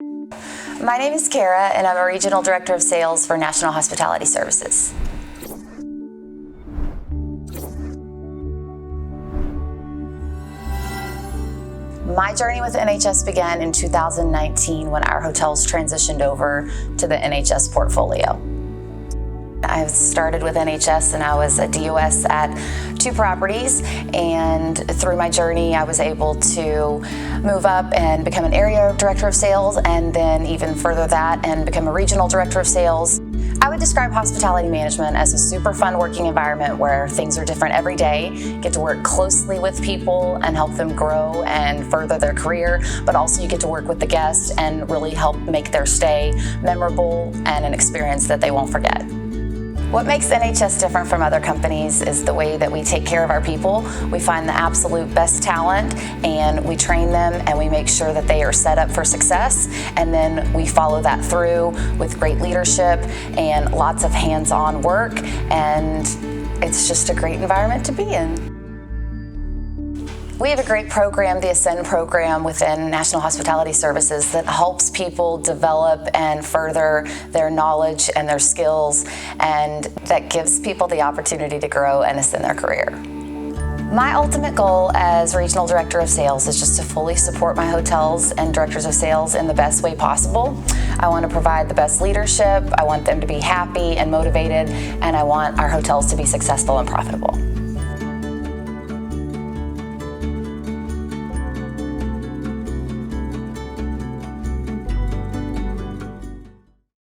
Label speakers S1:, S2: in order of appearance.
S1: My name is Kara, and I'm a Regional Director of Sales for National Hospitality Services. My journey with NHS began in 2019 when our hotels transitioned over to the NHS portfolio. I started with NHS and I was a DOS at 2 properties, and through my journey I was able to move up and become an area director of sales, and then even further that and become a regional director of sales. I would describe hospitality management as a super fun working environment where things are different every day. Get to work closely with people and help them grow and further their career, but also you get to work with the guests and really help make their stay memorable and an experience that they won't forget. What makes NHS different from other companies is the way that we take care of our people. We find the absolute best talent and we train them and we make sure that they are set up for success, and then we follow that through with great leadership and lots of hands-on work, and it's just a great environment to be in. We have a great program, the Ascend program within National Hospitality Services, that helps people develop and further their knowledge and their skills, and that gives people the opportunity to grow and ascend their career. My ultimate goal as Regional Director of Sales is just to fully support my hotels and directors of sales in the best way possible. I want to provide the best leadership, I want them to be happy and motivated, and I want our hotels to be successful and profitable.